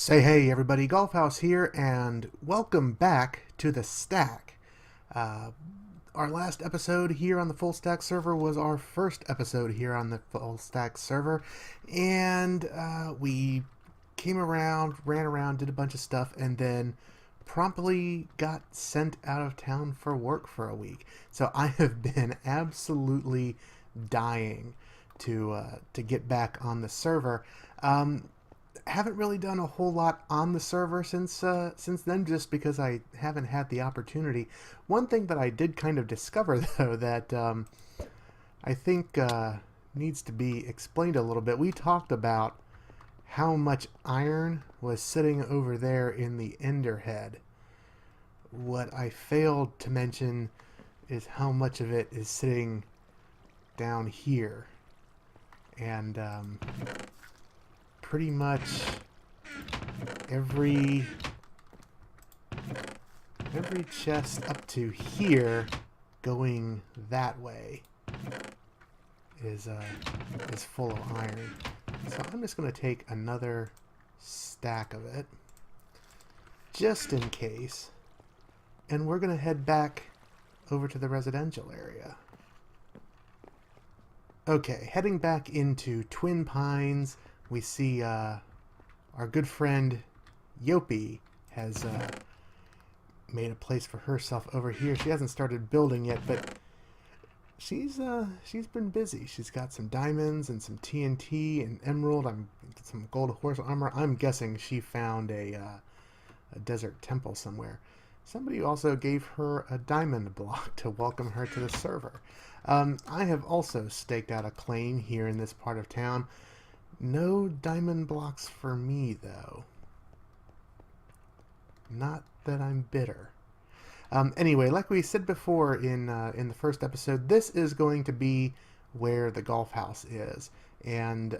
Say hey everybody, Golf House here, and welcome back to the Stack. Uh, our last episode here on the Fullstack server was our first episode here on the Fullstack server, and we came around, ran around, did a bunch of stuff, and then promptly got sent out of town for work for a week. So I have been absolutely dying to get back on the server. Haven't really done a whole lot on the server since then, just because I haven't had the opportunity. One thing that I did kind of discover though that I think needs to be explained a little bit. We talked about how much iron was sitting over there in the ender head. What I failed to mention is how much of it is sitting down here, and pretty much every chest up to here going that way is full of iron. So I'm just going to take another stack of it just in case, and we're going to head back over to the residential area. Okay, heading back into Twin Pines, we see our good friend Yopi has made a place for herself over here. She hasn't started building yet, but she's been busy. She's got some diamonds and some TNT and emerald. Some gold horse armor. I'm guessing she found a desert temple somewhere. Somebody also gave her a diamond block to welcome her to the server. I have also staked out a claim here in this part of town. No diamond blocks for me, though. Not that I'm bitter. Anyway, like we said before in the first episode, this is going to be where the golf house is. And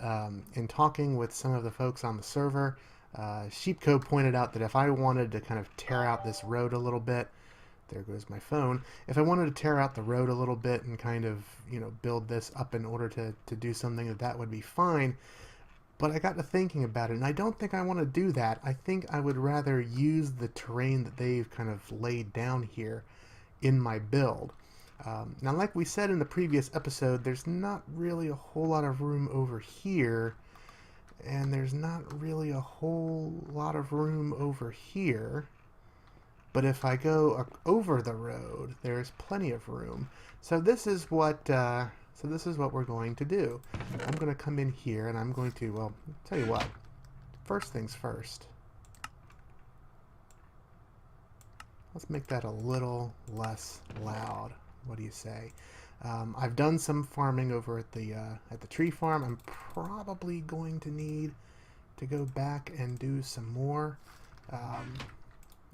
in talking with some of the folks on the server, Sheepco pointed out that if I wanted to kind of tear out this road a little bit, there goes my phone. If I wanted to tear out the road a little bit and kind of, build this up in order to do something, that would be fine. But I got to thinking about it, and I don't think I want to do that. I think I would rather use the terrain that they've kind of laid down here in my build. Now, like we said in the previous episode, there's not really a whole lot of room over here, and there's not really a whole lot of room over here. But if I go over the road, there's plenty of room. So this is what we're going to do. I'm going to come in here, and I'm going to, well, tell you what. First things first. Let's make that a little less loud. What do you say? I've done some farming over at the tree farm. I'm probably going to need to go back and do some more.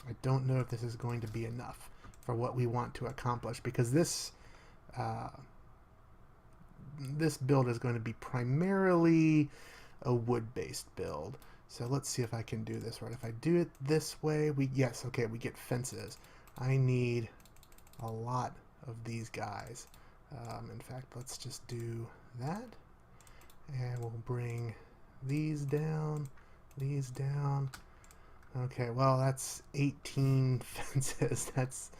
I don't know if this is going to be enough for what we want to accomplish, because this build is going to be primarily a wood-based build. So let's see if I can do this right. If I do it this way, we get fences. I need a lot of these guys. In fact, let's just do that. And we'll bring these down, these down. Okay, well, that's 18 fences. That's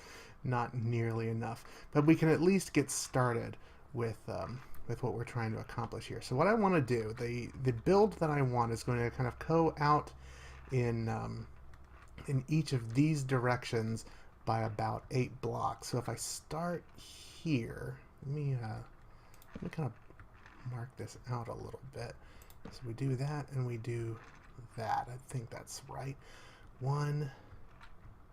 not nearly enough. But we can at least get started with what we're trying to accomplish here. So what I want to do, the build that I want is going to kind of go out in each of these directions by about 8 blocks. So if I start here, let me kind of mark this out a little bit. So we do that and we do that. I think that's right. 1,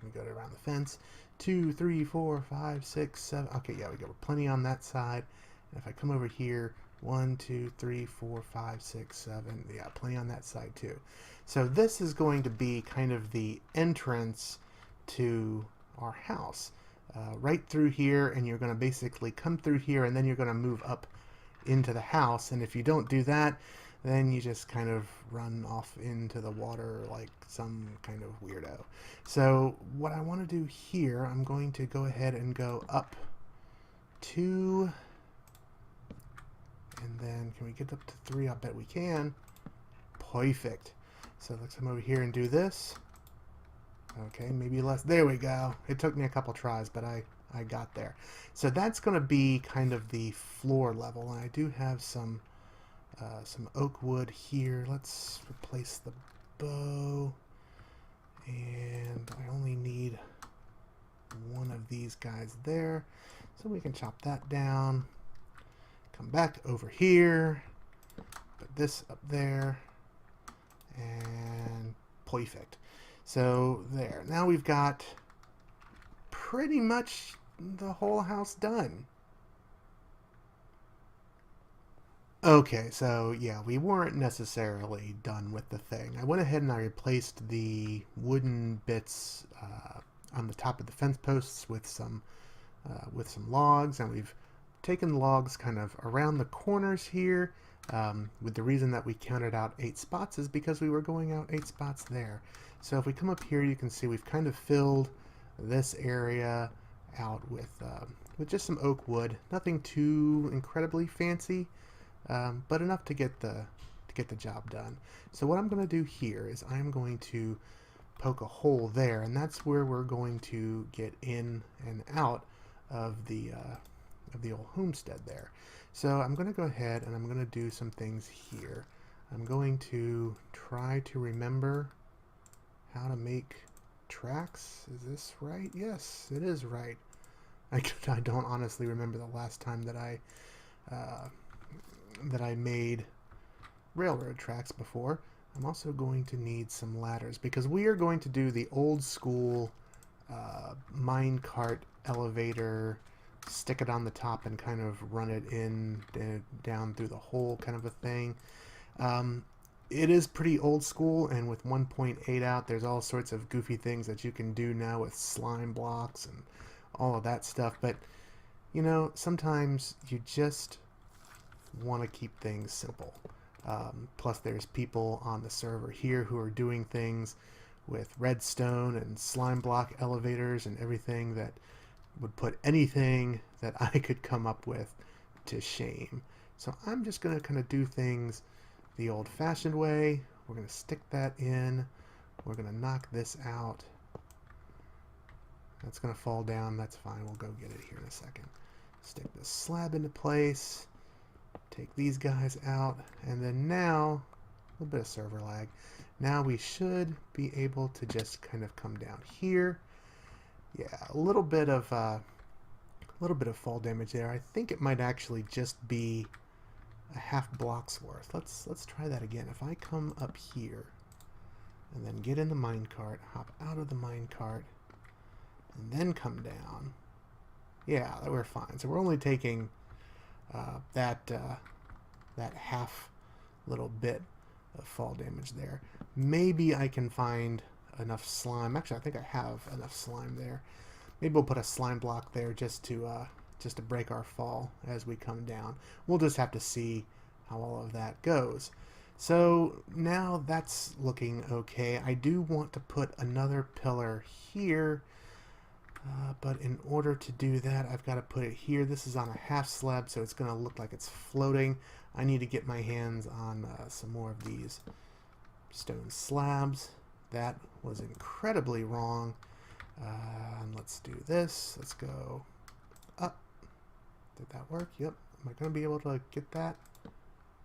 we go around the fence. 2, 3, 4, 5, 6, 7. Okay, yeah, we got plenty on that side. And if I come over here, 1, 2, 3, 4, 5, 6, 7. Yeah, plenty on that side too. So this is going to be kind of the entrance to our house. Right through here, and you're going to basically come through here, and then you're going to move up into the house. And if you don't do that, then you just kind of run off into the water like some kind of weirdo. So what I want to do here, I'm going to go ahead and go up 2, and then can we get up to 3? I bet we can. Perfect. So let's come over here and do this. Okay, maybe less. There we go. It took me a couple tries, but I got there. So that's going to be kind of the floor level. And I do have some oak wood here. Let's replace the bow. And I only need one of these guys there. So we can chop that down. Come back over here. Put this up there. And perfect. So there. Now we've got pretty much the whole house done. Okay, so yeah, we weren't necessarily done with the thing. I went ahead and I replaced the wooden bits on the top of the fence posts with some logs, and we've taken logs kind of around the corners here. With the reason that we counted out 8 spots is because we were going out 8 spots there. So if we come up here, you can see we've kind of filled this area out with just some oak wood. Nothing too incredibly fancy, but enough to get the job done. So what I'm going to do here is I'm going to poke a hole there, and that's where we're going to get in and out of the old homestead there. So I'm going to go ahead and I'm going to do some things here. I'm going to try to remember how to make tracks. Is this right? Yes, it is right. I don't honestly remember the last time that I made railroad tracks before. I'm also going to need some ladders because we are going to do the old school mine cart elevator, stick it on the top and kind of run it in down through the hole kind of a thing. It is pretty old school, and with 1.8 out, there's all sorts of goofy things that you can do now with slime blocks and all of that stuff. But, you know, sometimes you just want to keep things simple. Plus, there's people on the server here who are doing things with redstone and slime block elevators and everything that would put anything that I could come up with to shame. So I'm just going to kind of do things the old-fashioned way. We're going to stick that in. We're going to knock this out. That's going to fall down. That's fine. We'll go get it here in a second. Stick this slab into place. Take these guys out. And then now, a little bit of server lag. Now we should be able to just kind of come down here. Yeah, a little bit of fall damage there. I think it might actually just be a half block's worth. Let's try that again. If I come up here and then get in the minecart, hop out of the minecart, and then come down. Yeah, we're fine. So we're only taking that half little bit of fall damage there. Maybe I can find enough slime. Actually, I think I have enough slime there. Maybe we'll put a slime block there just to break our fall as we come down. We'll just have to see how all of that goes. So now that's looking okay. I do want to put another pillar here, but in order to do that, I've got to put it here. This is on a half slab, so it's going to look like it's floating. I need to get my hands on some more of these stone slabs. That was incredibly wrong. And let's do this. Let's go up. Did that work? Yep. Am I going to be able to get that?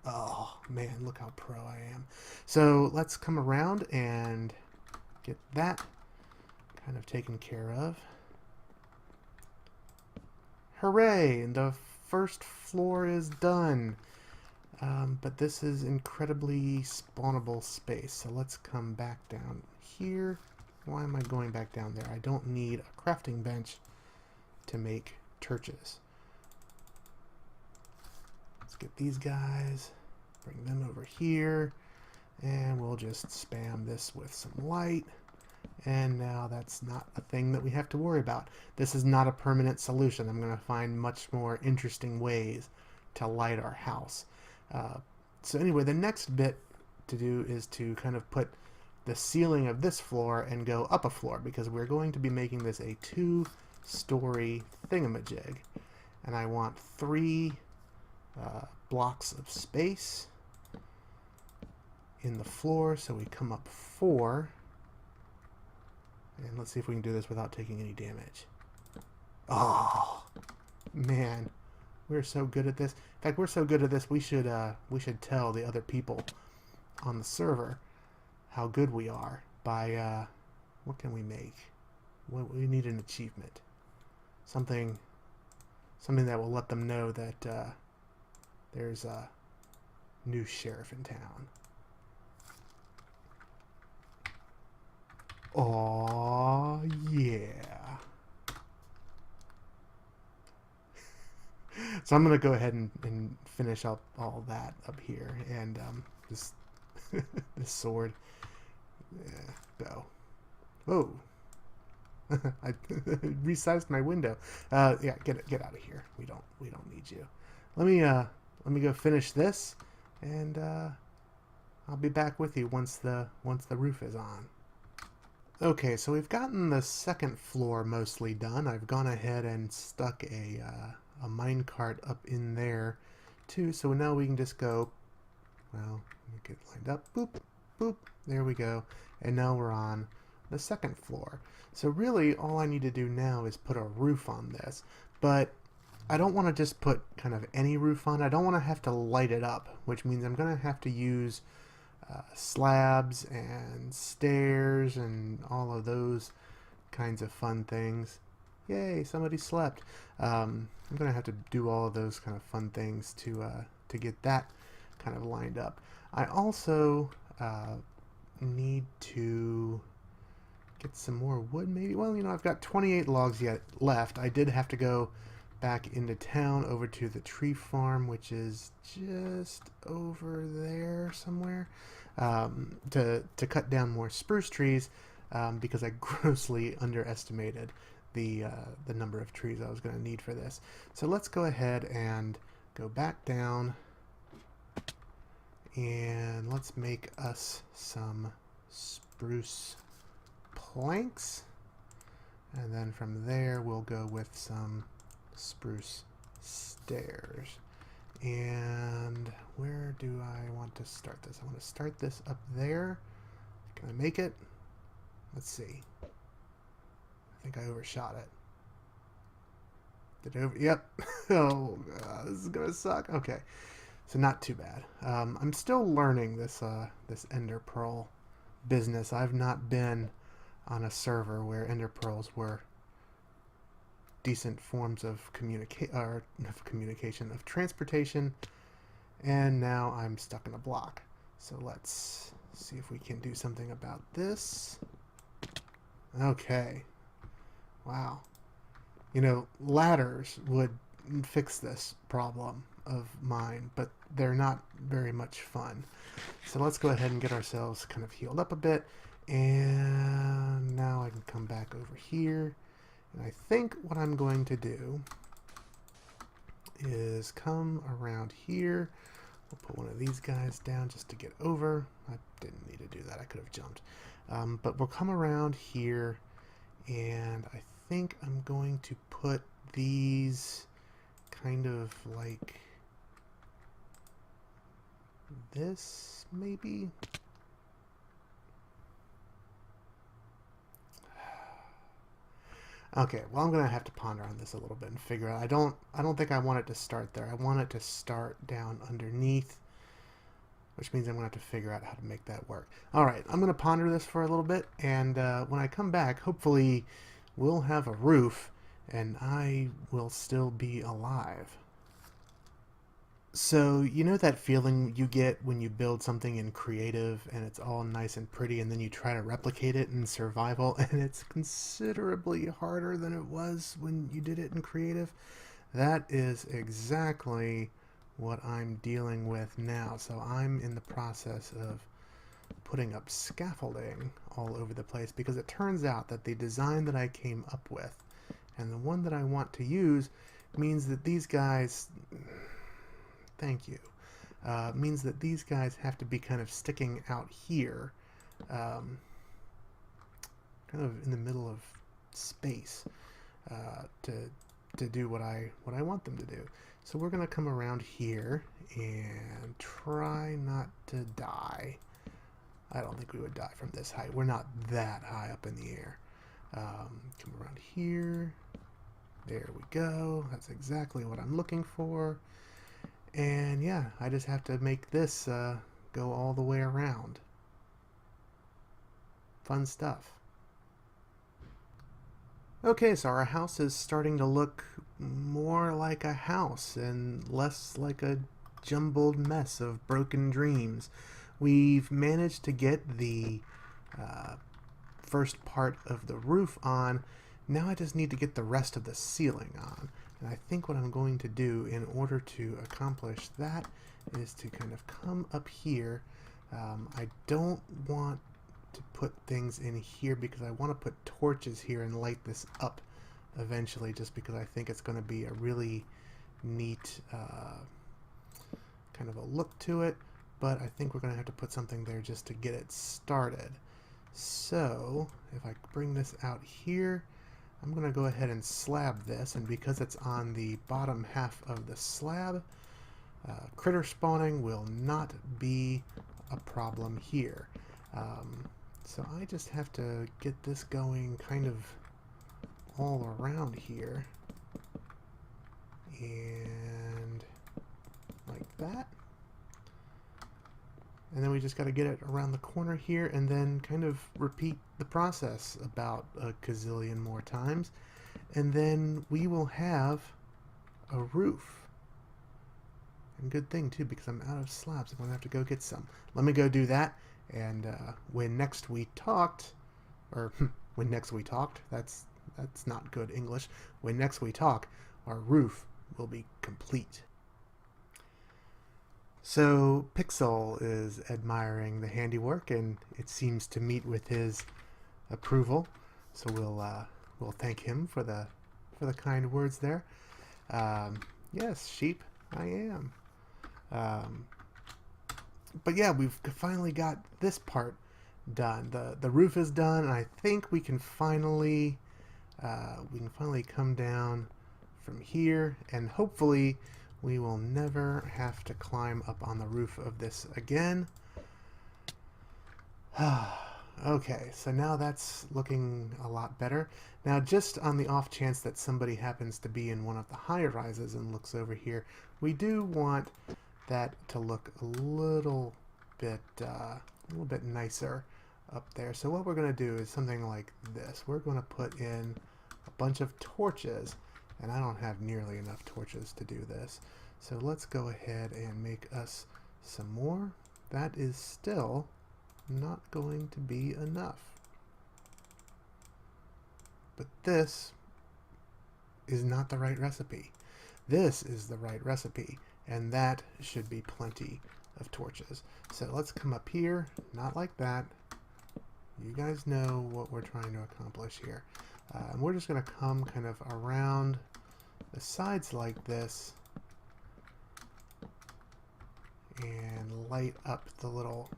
Oh, man, look how pro I am. So let's come around and get that kind of taken care of. Hooray! The first floor is done. But this is incredibly spawnable space. So let's come back down here. Why am I going back down there? I don't need a crafting bench to make torches. Let's get these guys, bring them over here, and we'll just spam this with some light. And now that's not a thing that we have to worry about. This is not a permanent solution. I'm going to find much more interesting ways to light our house. So anyway, the next bit to do is to kind of put the ceiling of this floor and go up a floor, because we're going to be making this a 2-story thingamajig. And I want 3 blocks of space. in the floor, so we come up 4. And let's see if we can do this without taking any damage. Oh, man. We're so good at this. In fact, we're so good at this, we should tell the other people on the server how good we are by, what can we make? We need an achievement. Something that will let them know that there's a new sheriff in town. Oh yeah. So I'm gonna go ahead and finish up all that up here, and this this sword. Yeah, go. Whoa. I resized my window. Yeah, get out of here. We don't need you. Let me go finish this, and I'll be back with you once the roof is on. Okay, so we've gotten the second floor mostly done. I've gone ahead and stuck a minecart up in there too, so now we can just go, well, get lined up, boop, boop, there we go, and now we're on the second floor. So really all I need to do now is put a roof on this, but I don't want to just put kind of any roof on. I don't want to have to light it up, which means I'm going to have to use slabs and stairs and all of those kinds of fun things. Yay, somebody slept. I'm gonna have to do all of those kind of fun things to get that kind of lined up. I also need to get some more wood maybe. Well, you know, I've got 28 logs yet left. I did have to go back into town over to the tree farm, which is just over there somewhere, to cut down more spruce trees, because I grossly underestimated the number of trees I was going to need for this. So let's go ahead and go back down, and let's make us some spruce planks, and then from there we'll go with some spruce stairs. And where do I want to start this? I want to start this up there. Can I make it? Let's see. I think I overshot it. Did it over? Yep. Oh, this is gonna suck. Okay, so not too bad. I'm still learning this this ender pearl business. I've not been on a server where ender pearls were decent forms of communication, of transportation, and now I'm stuck in a block. So let's see if we can do something about this. Okay. Wow. You know, ladders would fix this problem of mine, but they're not very much fun. So let's go ahead and get ourselves kind of healed up a bit, and now I can come back over here. And I think what I'm going to do is come around here. We'll put one of these guys down just to get over. I didn't need to do that. I could have jumped. But we'll come around here, and I think I'm going to put these kind of like this, maybe. Okay, well, I'm gonna have to ponder on this a little bit and figure out. I don't think I want it to start there. I want it to start down underneath, which means I'm gonna have to figure out how to make that work. All right, I'm gonna ponder this for a little bit, and when I come back, hopefully we'll have a roof, and I will still be alive. So, you know that feeling you get when you build something in creative and it's all nice and pretty, and then you try to replicate it in survival and it's considerably harder than it was when you did it in creative? That is exactly what I'm dealing with now. So I'm in the process of putting up scaffolding all over the place, because it turns out that the design that I came up with and the one that I want to use means that these guys... Thank you. Means that these guys have to be kind of sticking out here, kind of in the middle of space, to do what I want them to do. So we're gonna come around here and try not to die. I don't think we would die from this height. We're not that high up in the air. Come around here. There we go. That's exactly what I'm looking for. And yeah, I just have to make this go all the way around. Fun stuff. Okay, so our house is starting to look more like a house and less like a jumbled mess of broken dreams. We've managed to get the first part of the roof on. Now I just need to get the rest of the ceiling on. And I think what I'm going to do in order to accomplish that is to kind of come up here. I don't want to put things in here because I want to put torches here and light this up eventually, just because I think it's going to be a really neat kind of a look to it. But I think we're going to have to put something there just to get it started. So if I bring this out here, I'm going to go ahead and slab this, and because it's on the bottom half of the slab, critter spawning will not be a problem here. So I just have to get this going kind of all around here, and like that. And then we just got to get it around the corner here, and then kind of repeat the process about a gazillion more times. And then we will have a roof. And good thing, too, because I'm out of slabs. I'm going to have to go get some. Let me go do that. And when next we talked, or when next we talked, that's not good English. When next we talk, our roof will be complete. So Pixel is admiring the handiwork, and it seems to meet with his approval. So we'll thank him for the kind words there. Yes, sheep, I am. But yeah, we've finally got this part done. The roof is done, and I think we can finally come down from here, and hopefully we will never have to climb up on the roof of this again. Okay, so now that's looking a lot better. Now, just on the off chance that somebody happens to be in one of the high-rises and looks over here, we do want that to look a little bit nicer up there. So what we're going to do is something like this. We're going to put in a bunch of torches, and I don't have nearly enough torches to do this. So let's go ahead and make us some more. That is still not going to be enough. But this is not the right recipe. This is the right recipe, and that should be plenty of torches. So let's come up here, not like that. You guys know what we're trying to accomplish here. And we're just going to come kind of around the sides like this and light up the little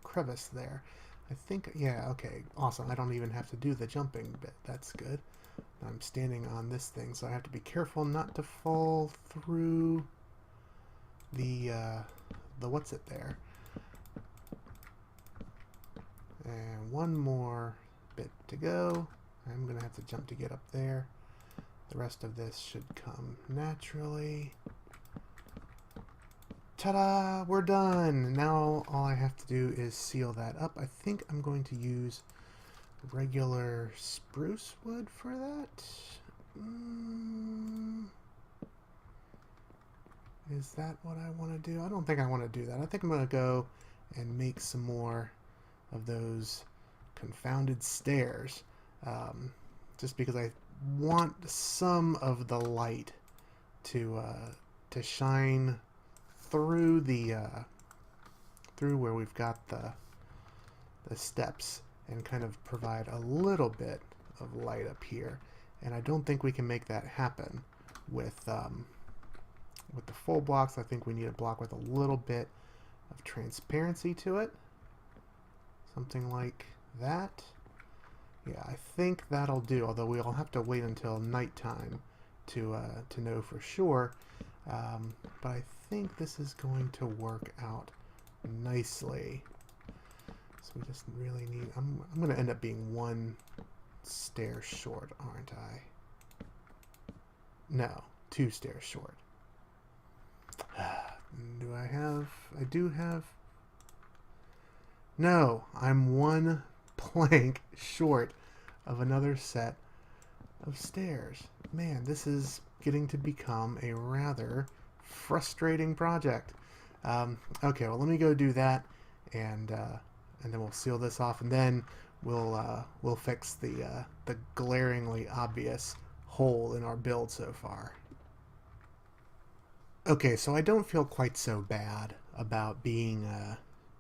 crevice there. I think, yeah, okay, awesome. I don't even have to do the jumping bit. That's good. I'm standing on this thing, so I have to be careful not to fall through the what's it there. And one more bit to go. I'm gonna have to jump to get up there. The rest of this should come naturally. Ta-da! We're done! Now all I have to do is seal that up. I think I'm going to use regular spruce wood for that. Is that what I want to do? I don't think I want to do that. I think I'm going to go and make some more of those confounded stairs. Just because I want some of the light to shine through the through where we've got the steps and kind of provide a little bit of light up here. And I don't think we can make that happen with the full blocks. I think we need a block with a little bit of transparency to it. Something like that. Yeah, I think that'll do, although we'll have to wait until nighttime to know for sure. But I think this is going to work out nicely. So we just really need... I'm going to end up being one stair short, aren't I? No, 2 stairs short. Do I have... I do have... No, I'm 1 plank short of another set of stairs. Man, this is getting to become a rather frustrating project. Okay, well, let me go do that, and then we'll seal this off, and then we'll fix the glaringly obvious hole in our build so far. Okay, so I don't feel quite so bad about being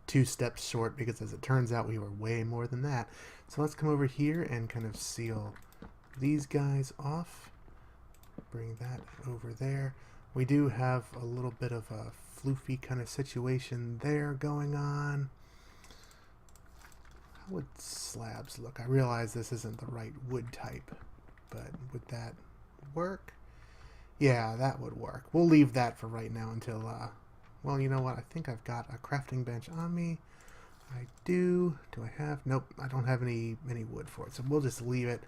2 steps short, because as it turns out we were way more than that. So let's come over here and kind of seal these guys off. Bring that over there. We do have a little bit of a floofy kind of situation there going on. How would slabs look? I realize this isn't the right wood type, but would that work? Yeah, that would work. We'll leave that for right now until, well, you know what? I think I've got a crafting bench on me. I do. Do I have? Nope, I don't have any wood for it, so we'll just leave it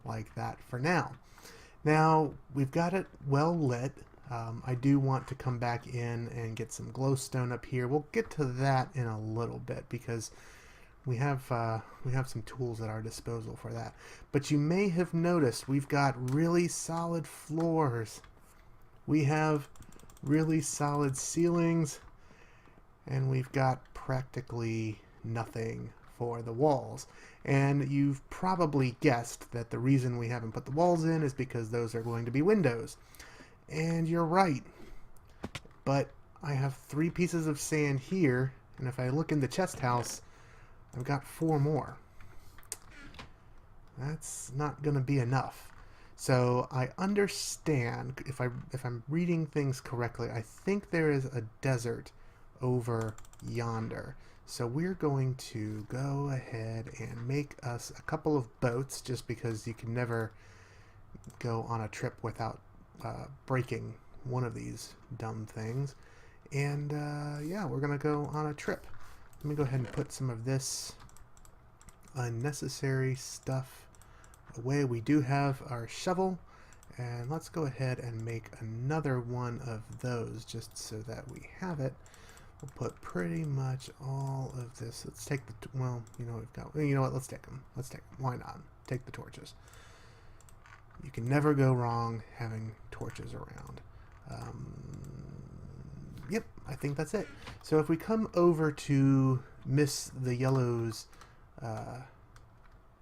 like that for now. Now, we've got it well lit. I do want to come back in and get some glowstone up here. We'll get to that in a little bit, because we have some tools at our disposal for that. But you may have noticed we've got really solid floors. We have really solid ceilings, and we've got practically nothing for the walls. And you've probably guessed that the reason we haven't put the walls in is because those are going to be windows. And you're right. But I have 3 pieces of sand here, and if I look in the chest house, I've got 4 more. That's not going to be enough. So I understand, if I'm reading things correctly, I think there is a desert over yonder. So we're going to go ahead and make us a couple of boats, just because you can never go on a trip without breaking one of these dumb things. And yeah, we're going to go on a trip. Let me go ahead and put some of this unnecessary stuff away. We do have our shovel, and let's go ahead and make another one of those just so that we have it. We'll put pretty much all of this. Let's take the, well, you know, we've got, you know what, let's take them. Let's take them. Why not? Take the torches. You can never go wrong having torches around. Yep, I think that's it. So if we come over to Miss the Yellow's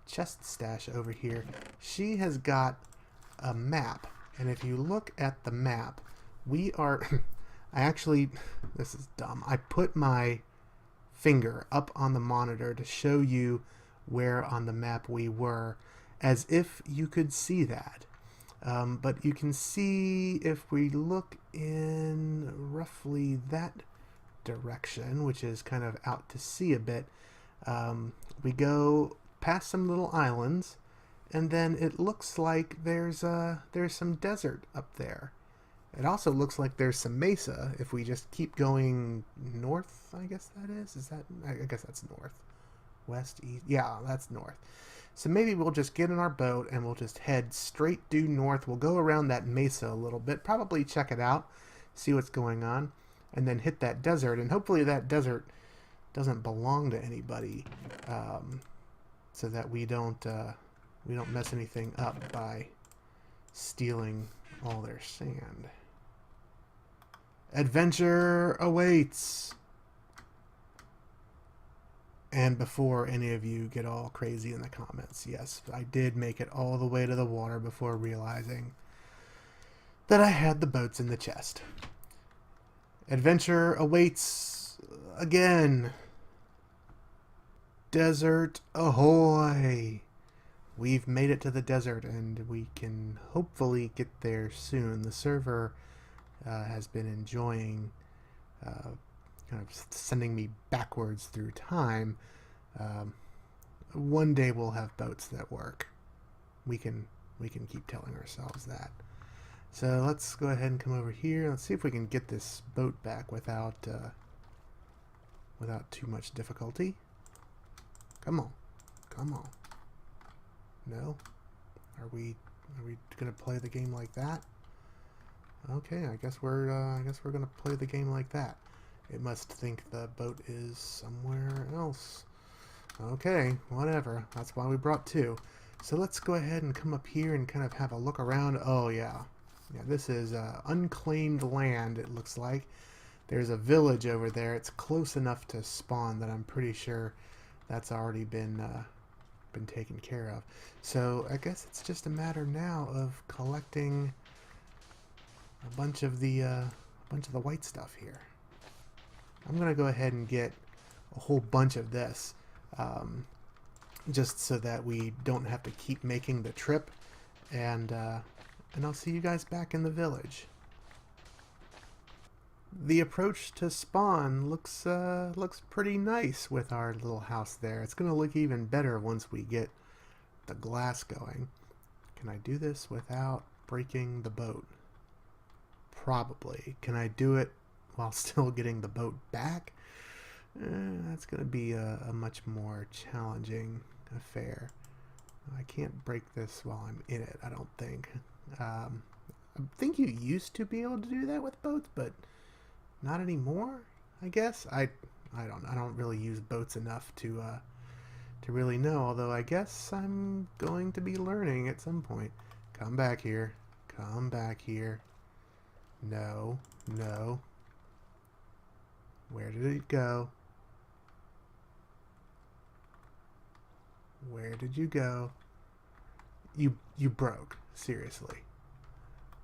chest stash over here, she has got a map. And if you look at the map, we are... I actually, this is dumb. I put my finger up on the monitor to show you where on the map we were, as if you could see that. But you can see, if we look in roughly that direction, which is kind of out to sea a bit, we go past some little islands, and then it looks like there's some desert up there. It also looks like there's some mesa if we just keep going north, I guess that is. Is that, I guess that's north. West, east, yeah, that's north. So maybe we'll just get in our boat and we'll just head straight due north. We'll go around that mesa a little bit, probably check it out, see what's going on, and then hit that desert. And hopefully that desert doesn't belong to anybody, so that we don't mess anything up by stealing all their sand. Adventure awaits! And before any of you get all crazy in the comments, yes, I did make it all the way to the water before realizing that I had the boats in the chest. Adventure awaits again. Desert ahoy! We've made it to the desert, and we can hopefully get there soon. The server has been enjoying kind of sending me backwards through time. One day we'll have boats that work. We can keep telling ourselves that. So let's go ahead and come over here. Let's see if we can get this boat back without too much difficulty. Come on. Come on. No? Are we gonna play the game like that? Okay, I guess we're gonna play the game like that. It must think the boat is somewhere else. Okay, whatever. That's why we brought two. So let's go ahead and come up here and kind of have a look around. Oh yeah. Yeah, this is unclaimed land, it looks like. There's a village over there. It's close enough to spawn that I'm pretty sure that's already been taken care of. So I guess it's just a matter now of collecting a bunch of the white stuff here. I'm gonna go ahead and get a whole bunch of this, just so that we don't have to keep making the trip. And I'll see you guys back in the village. The approach to spawn looks pretty nice with our little house there. It's gonna look even better once we get the glass going. Can I do this without breaking the boat? Probably. Can I do it while still getting the boat back? That's gonna be a much more challenging affair. I can't break this while I'm in it, I don't think. I think you used to be able to do that with boats, but not anymore, I guess. I don't really use boats enough to really know, although I guess I'm going to be learning at some point. Come back here. Come back here. No. No. Where did it go? Where did you go? You broke. Seriously.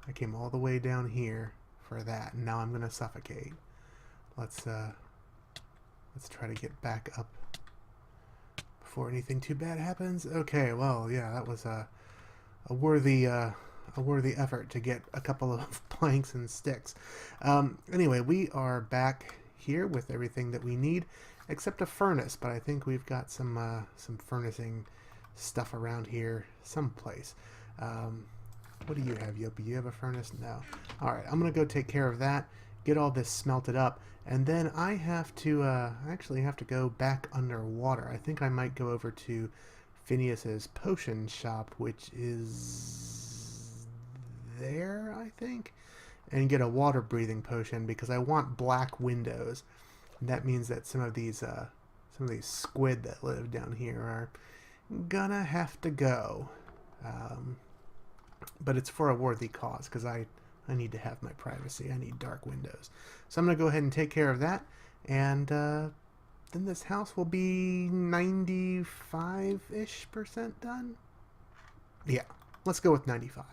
I came all the way down here for that, and now I'm gonna suffocate. Let's try to get back up before anything too bad happens. Okay, well, yeah, that was a worthy effort to get a couple of planks and sticks. Anyway, we are back here with everything that we need, except a furnace. But I think we've got some furnacing stuff around here someplace. What do you have, Yopi? You have a furnace? No. Alright, I'm going to go take care of that, get all this smelted up, and then I have to, actually have to go back underwater. I think I might go over to Phineas's potion shop, which is there, I think, and get a water-breathing potion, because I want black windows. And that means that some of these squid that live down here are gonna have to go. But it's for a worthy cause, because I need to have my privacy. I need dark windows. So I'm going to go ahead and take care of that, and then this house will be 95-ish% done. Yeah, let's go with 95.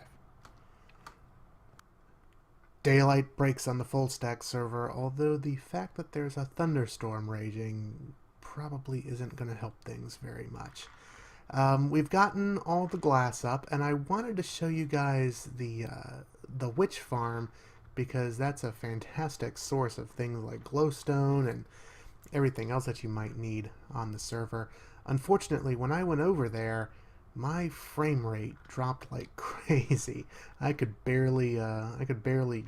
Daylight breaks on the Fullstack server, although the fact that there's a thunderstorm raging probably isn't going to help things very much. We've gotten all the glass up, and I wanted to show you guys the witch farm, because that's a fantastic source of things like glowstone and everything else that you might need on the server. Unfortunately, when I went over there, my frame rate dropped like crazy. I could barely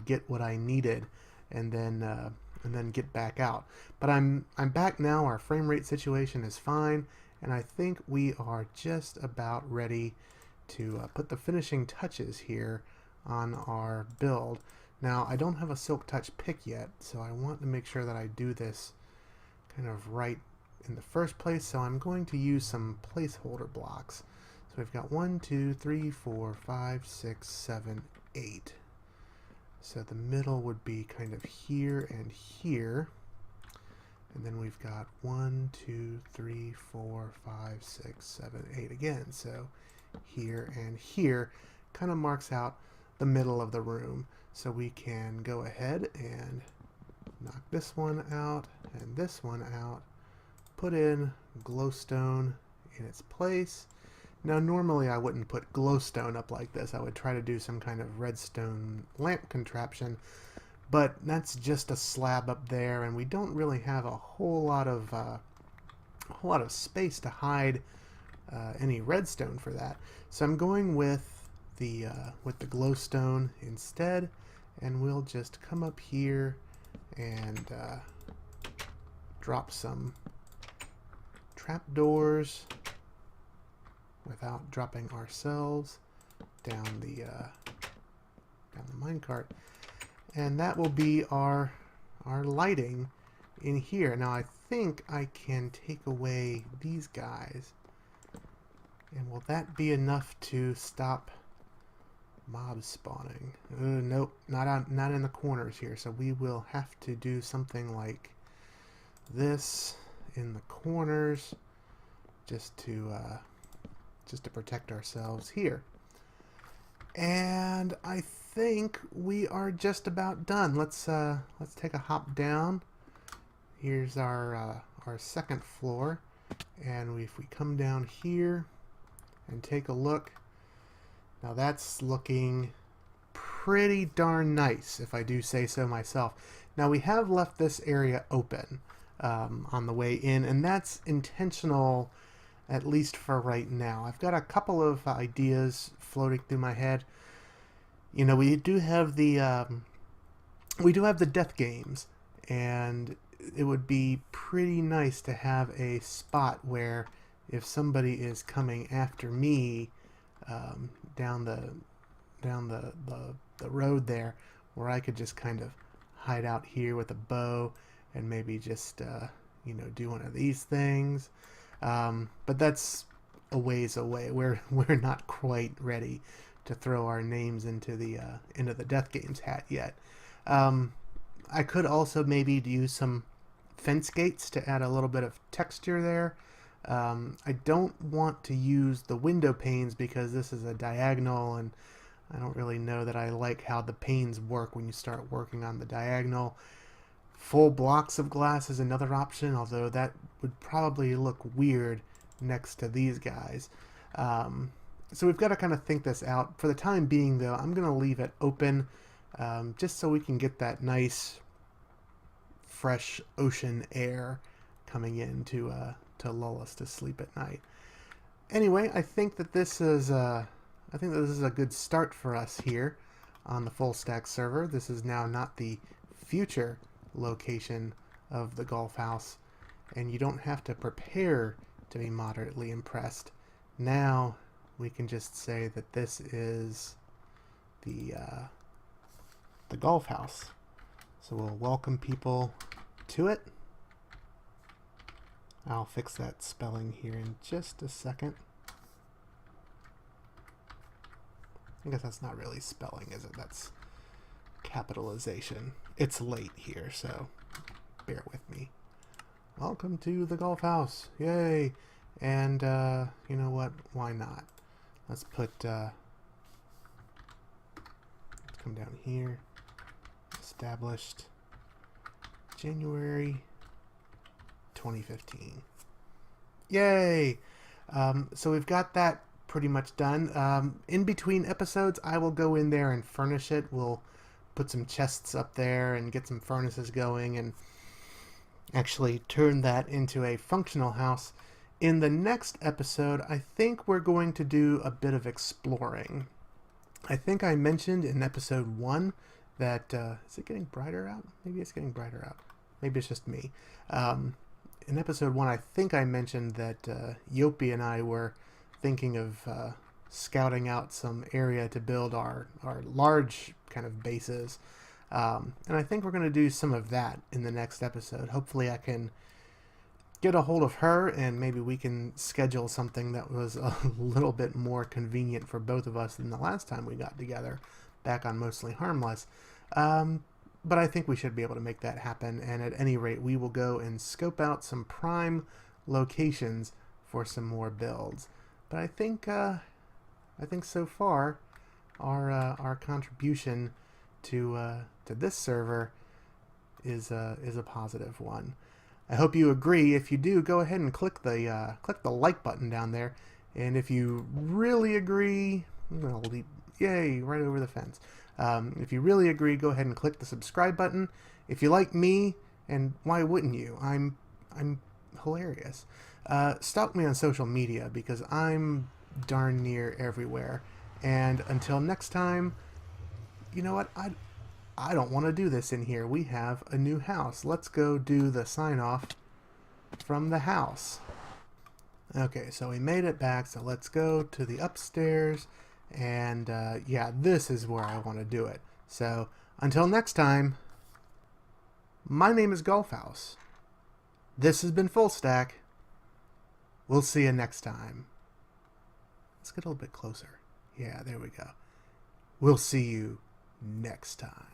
get what I needed, and then get back out. But I'm back now. Our frame rate situation is fine. And I think we are just about ready to put the finishing touches here on our build. Now, I don't have a silk touch pick yet, so I want to make sure that I do this kind of right in the first place. So I'm going to use some placeholder blocks. So we've got 1, 2, 3, 4, 5, 6, 7, 8. So the middle would be kind of here and here. And then we've got 1, 2, 3, 4, 5, 6, 7, 8 again. So here and here kind of marks out the middle of the room. So we can go ahead and knock this one out and this one out. Put in glowstone in its place. Now normally I wouldn't put glowstone up like this. I would try to do some kind of redstone lamp contraption. But that's just a slab up there, and we don't really have a whole lot of space to hide any redstone for that. So I'm going with the glowstone instead, and we'll just come up here and drop some trapdoors without dropping ourselves down the minecart. And that will be our lighting in here. Now I think I can take away these guys. And will that be enough to stop mobs spawning? Nope, not in the corners here. So we will have to do something like this in the corners, just to protect ourselves here. And I think we are just about done. Let's take a hop down. Here's our second floor, and if we come down here and take a look, now that's looking pretty darn nice, if I do say so myself. Now we have left this area open on the way in, and that's intentional, at least for right now. I've got a couple of ideas floating through my head. You know, we do have the death games, and it would be pretty nice to have a spot where if somebody is coming after me down the road there, where I could just kind of hide out here with a bow and maybe just you know, do one of these things. But that's a ways away. We're not quite ready to throw our names into the death games hat yet. I could also maybe use some fence gates to add a little bit of texture there. I don't want to use the window panes because this is a diagonal, and I don't really know that I like how the panes work when you start working on the diagonal. Full blocks of glass is another option, although that would probably look weird next to these guys. So we've got to kind of think this out. For the time being, though, I'm going to leave it open just so we can get that nice, fresh ocean air coming in to lull us to sleep at night. Anyway, I think that this is a good start for us here on the Fullstack server. This is now not the future location of the golf house, and you don't have to prepare to be moderately impressed. Now we can just say that this is the golf house. So we'll welcome people to it. I'll fix that spelling here in just a second. I guess that's not really spelling, is it? That's capitalization. It's late here, so bear with me. Welcome to the golf house. Yay! And you know what? Why not? Let's put let's come down here. Established January 2015. Yay! So we've got that pretty much done. In between episodes, I will go in there and furnish it. We'll put some chests up there and get some furnaces going and actually turn that into a functional house. In the next episode, I think we're going to do a bit of exploring. I think I mentioned in episode 1 that... is it getting brighter out? Maybe it's getting brighter out. Maybe it's just me. In episode 1, I think I mentioned that Yopi and I were thinking of scouting out some area to build our large kind of bases. And I think we're going to do some of that in the next episode. Hopefully I can get a hold of her and maybe we can schedule something that was a little bit more convenient for both of us than the last time we got together back on Mostly Harmless. But I think we should be able to make that happen, and at any rate, we will go and scope out some prime locations for some more builds. But I think so far, our contribution to this server is a positive one. I hope you agree. If you do, go ahead and click the like button down there, and if you really agree, well, yay, right over the fence. If you really agree, go ahead and click the subscribe button. If you like me, and why wouldn't you? I'm hilarious. Stalk me on social media because I'm darn near everywhere. And until next time, you know what? I don't want to do this in here. We have a new house. Let's go do the sign off from the house. Okay, so we made it back, so let's go to the upstairs, and yeah, this is where I want to do it. So until next time, my name is Golfhouse. This has been Fullstack. We'll see you next time. Let's get a little bit closer. Yeah, there we go. We'll see you next time.